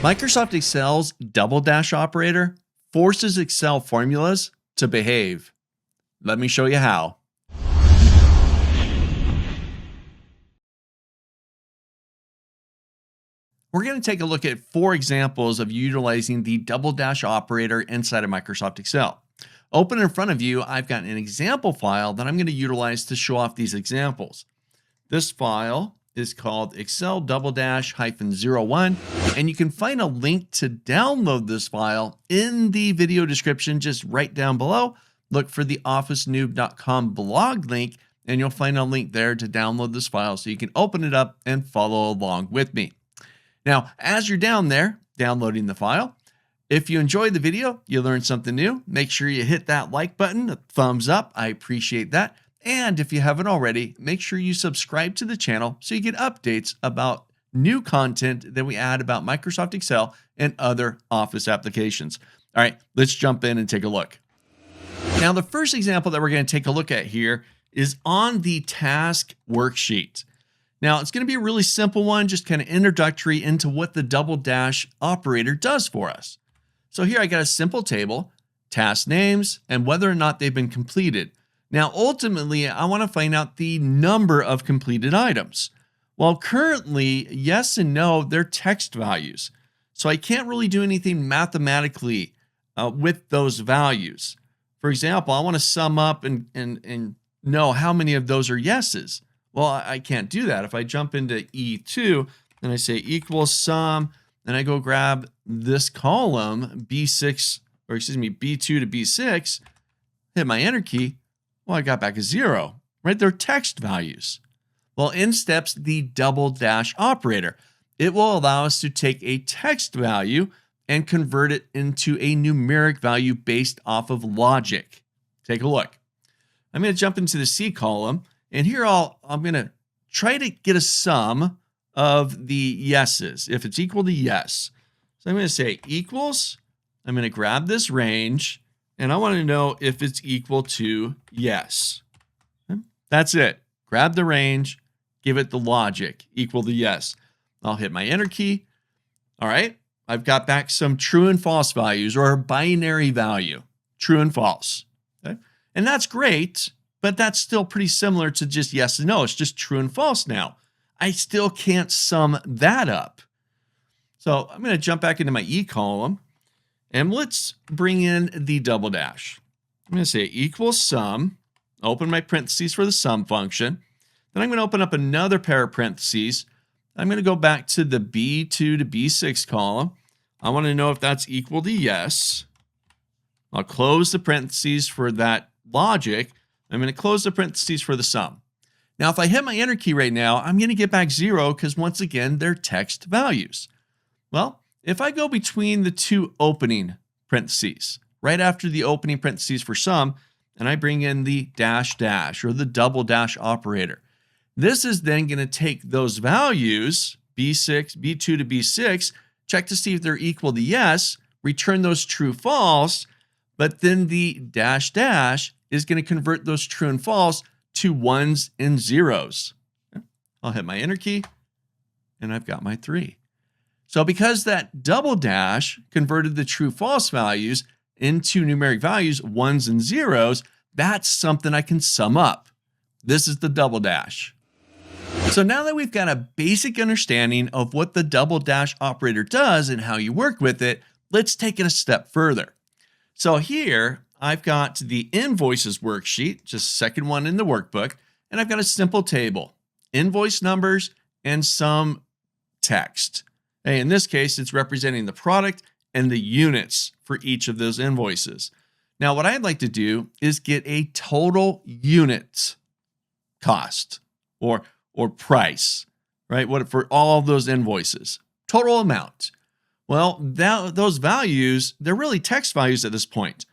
Microsoft Excel's double dash operator forces Excel formulas to behave. Let me show you how. We're going to take a look at 4 examples of utilizing the double dash operator inside of Microsoft Excel. Open in front of you, I've got an example file that I'm going to utilize to show off these examples. This file is called Excel --01, and you can find a link to download this file in the video description just right down below. Look for the OfficeNewb.com blog link, and you'll find a link there to download this file so you can open it up and follow along with me. Now, as you're down there downloading the file, if you enjoyed the video, you learned something new, make sure you hit that like button, a thumbs up. I appreciate that. And if you haven't already, make sure you subscribe to the channel so you get updates about new content that we add about Microsoft Excel and other Office applications. All right, let's jump in and take a look. Now, the first example that we're going to take a look at here is on the task worksheet. Now, it's going to be a really simple one, just kind of introductory into what the double dash operator does for us. So here I got a simple table, task names, and whether or not they've been completed. Now, ultimately, I want to find out the number of completed items. Well, currently, yes and no, they're text values. So I can't really do anything mathematically with those values. For example, I want to sum up and know how many of those are yeses. Well, I can't do that. If I jump into E2 and I say equals sum, and I go grab this column, B6, or excuse me, B2 to B6, hit my enter key, well, I got back a 0, right? They're text values. Well, in steps the double dash operator. It will allow us to take a text value and convert it into a numeric value based off of logic. Take a look. I'm going to jump into the C column, and here I'm going to try to get a sum of the yeses, if it's equal to yes. So I'm going to say equals, I'm going to grab this range, and I want to know if it's equal to yes. Okay. That's it. Grab the range, give it the logic, equal to yes. I'll hit my enter key. All right, I've got back some true and false values, or a binary value, true and false. Okay. And that's great, but that's still pretty similar to just yes and no. It's just true and false now. I still can't sum that up. So I'm going to jump back into my E column, and let's bring in the double dash. I'm going to say equals sum, open my parentheses for the sum function. Then I'm going to open up another pair of parentheses. I'm going to go back to the B2 to B6 column. I want to know if that's equal to yes. I'll close the parentheses for that logic. I'm going to close the parentheses for the sum. Now, if I hit my enter key right now, I'm going to get back 0 because once again, they're text values. Well, if I go between the two opening parentheses, right after the opening parentheses for sum, and I bring in the dash dash or the double dash operator, this is then going to take those values, B6, B2 to B6, check to see if they're equal to yes, return those true false, but then the dash dash is going to convert those true and false to ones and zeros. I'll hit my enter key, and I've got my 3. So because that double dash converted the true false values into numeric values, ones and zeros, that's something I can sum up. This is the double dash. So now that we've got a basic understanding of what the double dash operator does and how you work with it, let's take it a step further. So here I've got the invoices worksheet, just second one in the workbook, and I've got a simple table, invoice numbers and some text. Hey, in this case, it's representing the product and the units for each of those invoices. Now, what I'd like to do is get a total unit cost or price, right? What for all of those invoices, total amount. Well, those values, they're really text values at this point.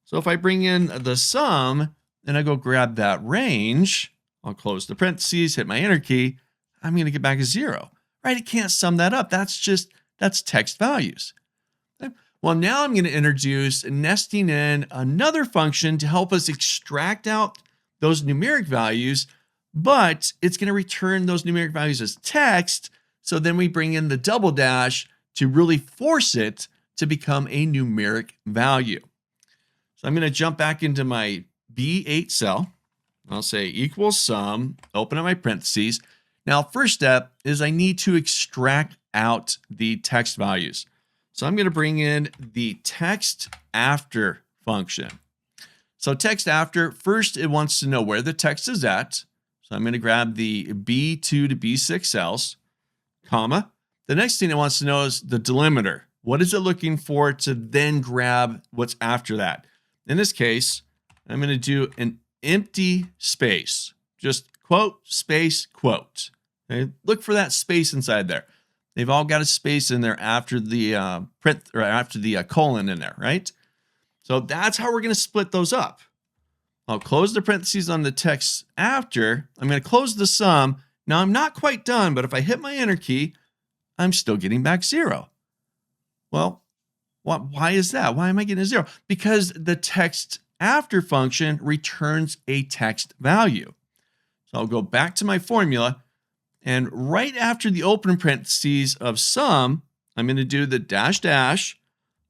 So if I bring in the sum and I go grab that range, I'll close the parentheses, hit my enter key, I'm going to get back a 0, right? It can't sum that up. That's text values. Okay. Well, now I'm going to introduce nesting in another function to help us extract out those numeric values, but it's going to return those numeric values as text. So then we bring in the double dash to really force it to become a numeric value. So I'm going to jump back into my B8 cell. I'll say equals sum, open up my parentheses. Now, first step is I need to extract out the text values. So I'm going to bring in the text after function. So text after, first it wants to know where the text is at. So I'm going to grab the B2 to B6 cells, comma. The next thing it wants to know is the delimiter. What is it looking for to then grab what's after that? In this case, I'm going to do an empty space, just quote, space, quote. Okay? Look for that space inside there. They've all got a space in there after the print or after the colon in there, right? So that's how we're going to split those up. I'll close the parentheses on the text after. I'm going to close the sum. Now I'm not quite done, but if I hit my enter key, I'm still getting back 0. Well, why is that? Why am I getting a 0? Because the text after function returns a text value. So I'll go back to my formula, and right after the open parentheses of sum, I'm going to do the dash dash.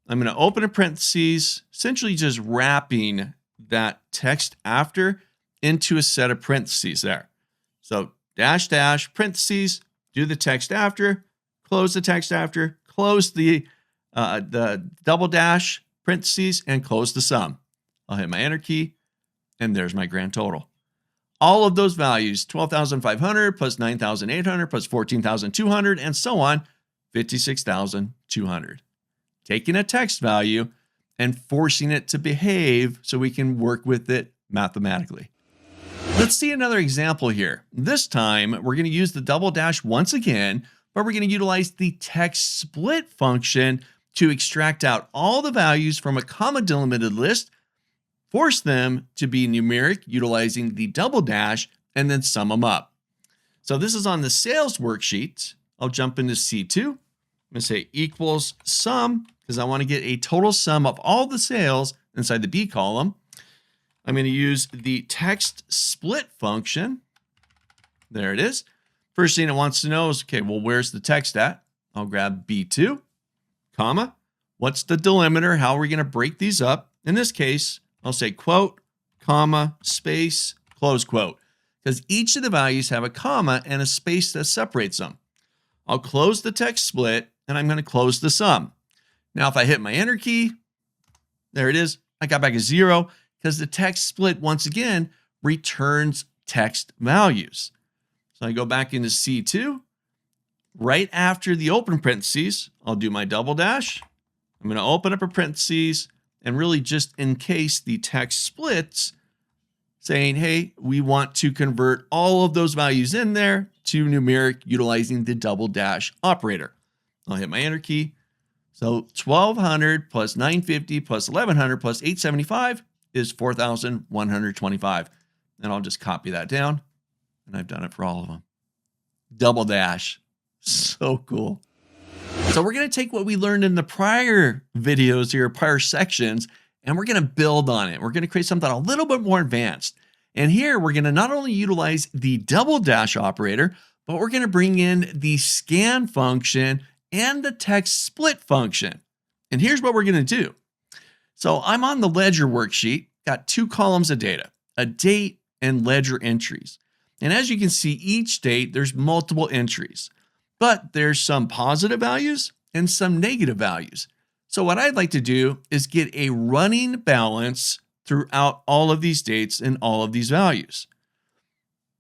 I'm going to open a parentheses, essentially just wrapping that text after into a set of parentheses there. So dash dash parentheses, do the text after, close the text after, close the double dash parentheses, and close the sum. I'll hit my enter key, and there's my grand total. All of those values, 12,500 plus 9,800 plus 14,200, and so on, 56,200. Taking a text value and forcing it to behave so we can work with it mathematically. Let's see another example here. This time, we're going to use the double dash once again, but we're going to utilize the text split function to extract out all the values from a comma delimited list, force them to be numeric utilizing the double dash, and then sum them up. So this is on the sales worksheet. I'll jump into C2. I'm going to say equals sum, because I want to get a total sum of all the sales inside the B column. I'm going to use the text split function. There it is. First thing it wants to know is, okay, well, where's the text at? I'll grab B2, comma. What's the delimiter? How are we going to break these up? In this case, I'll say quote, comma, space, close quote, because each of the values have a comma and a space that separates them. I'll close the text split, and I'm going to close the sum. Now, if I hit my enter key, there it is. I got back a 0 because the text split, once again, returns text values. So I go back into C2. Right after the open parentheses, I'll do my double dash. I'm going to open up a parentheses and really just in case the text splits, saying, hey, we want to convert all of those values in there to numeric utilizing the double dash operator. I'll hit my enter key. So 1,200 plus 950 plus 1,100 plus 875 is 4,125. And I'll just copy that down. And I've done it for all of them. Double dash. So cool. So we're going to take what we learned in the prior videos here, prior sections, and we're going to build on it. We're going to create something a little bit more advanced. And here we're going to not only utilize the double dash operator, but we're going to bring in the scan function and the text split function. And here's what we're going to do. So I'm on the ledger worksheet, got 2 columns of data, a date and ledger entries. And as you can see, each date, there's multiple entries, but there's some positive values and some negative values. So what I'd like to do is get a running balance throughout all of these dates and all of these values.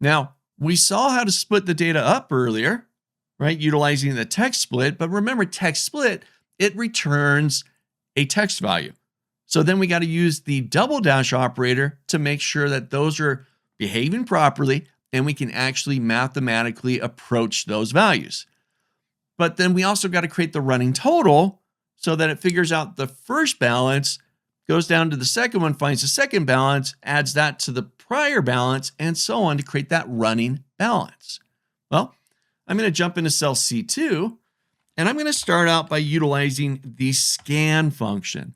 Now, we saw how to split the data up earlier, right? Utilizing the text split, but remember text split, it returns a text value. So then we got to use the double dash operator to make sure that those are behaving properly and we can actually mathematically approach those values. But then we also got to create the running total so that it figures out the first balance, goes down to the second one, finds the second balance, adds that to the prior balance, and so on to create that running balance. Well, I'm going to jump into cell C2, and I'm going to start out by utilizing the scan function.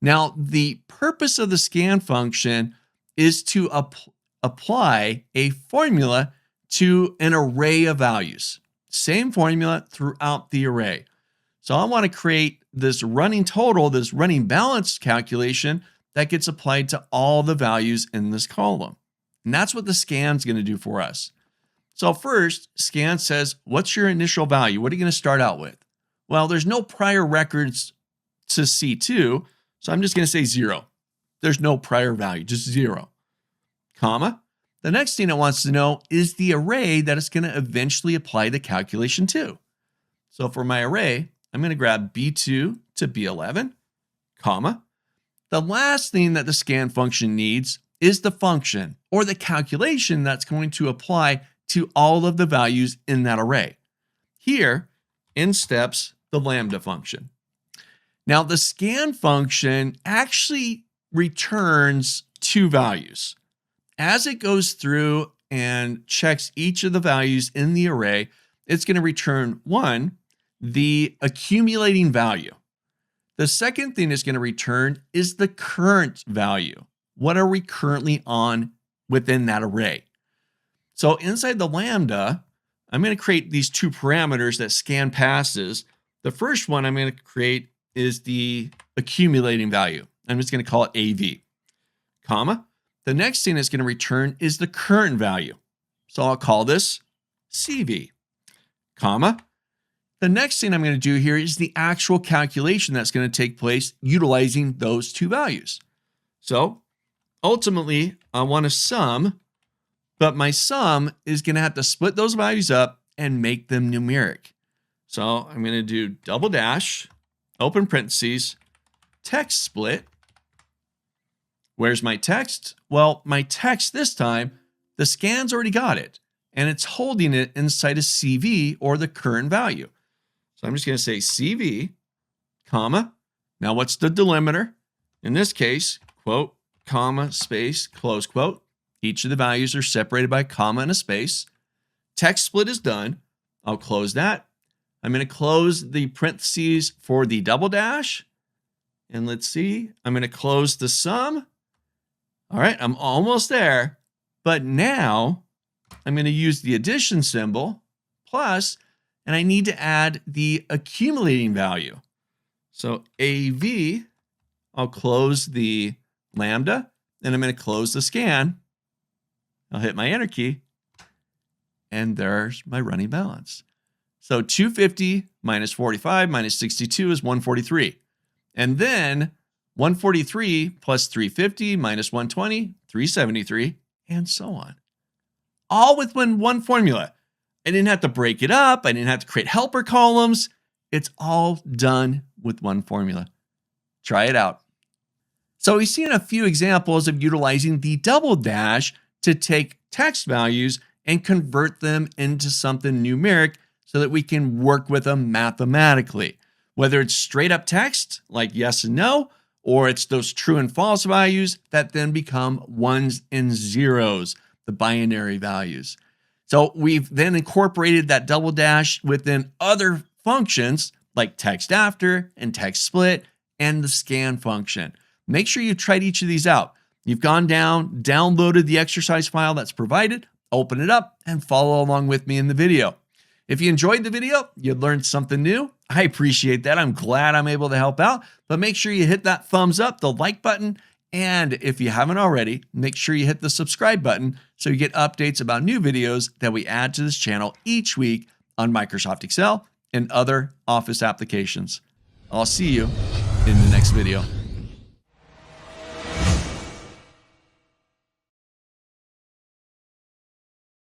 Now, the purpose of the scan function is to apply a formula to an array of values. Same formula throughout the array. So I want to create this running total, this running balance calculation that gets applied to all the values in this column. And that's what the scan's going to do for us. So first, scan says, what's your initial value? What are you going to start out with? Well, there's no prior records to C2, so I'm just going to say 0. There's no prior value, just 0. Comma. The next thing it wants to know is the array that it's going to eventually apply the calculation to. So for my array, I'm going to grab B2 to B11, comma. The last thing that the scan function needs is the function or the calculation that's going to apply to all of the values in that array. Here, in steps the lambda function. Now, the scan function actually returns 2 values. As it goes through and checks each of the values in the array, it's going to return 1, the accumulating value. The second thing it's going to return is the current value. What are we currently on within that array? So inside the lambda, I'm going to create these 2 parameters that scan passes. The first one I'm going to create is the accumulating value. I'm just going to call it AV, comma. The next thing it's going to return is the current value. So I'll call this CV, comma. The next thing I'm going to do here is the actual calculation that's going to take place utilizing those 2 values. So ultimately, I want to sum, but my sum is going to have to split those values up and make them numeric. So I'm going to do double dash, open parentheses, text split. Where's my text? Well, my text this time, the scan's already got it, and it's holding it inside a CV or the current value. So I'm just going to say CV, comma. Now what's the delimiter? In this case, quote, comma, space, close quote. Each of the values are separated by a comma and a space. Text split is done. I'll close that. I'm going to close the parentheses for the double dash. And let's see, I'm going to close the sum. All right, I'm almost there. But now I'm going to use the addition symbol plus, and I need to add the accumulating value. So AV, I'll close the lambda, and I'm going to close the scan. I'll hit my enter key, and there's my running balance. So 250 minus 45 minus 62 is 143. And then 143 plus 350 minus 120, 373, and so on. All within one formula. I didn't have to break it up. I didn't have to create helper columns. It's all done with one formula. Try it out. So we've seen a few examples of utilizing the double dash to take text values and convert them into something numeric so that we can work with them mathematically. Whether it's straight up text like yes and no, or it's those true and false values that then become ones and zeros, the binary values. So we've then incorporated that double dash within other functions like text after and text split and the scan function. Make sure you've tried each of these out. You've gone down, downloaded the exercise file that's provided, open it up, and follow along with me in the video. If you enjoyed the video, you learned something new, I appreciate that. I'm glad I'm able to help out, but make sure you hit that thumbs up, the like button, and if you haven't already, make sure you hit the subscribe button so you get updates about new videos that we add to this channel each week on Microsoft Excel and other Office applications. I'll see you in the next video.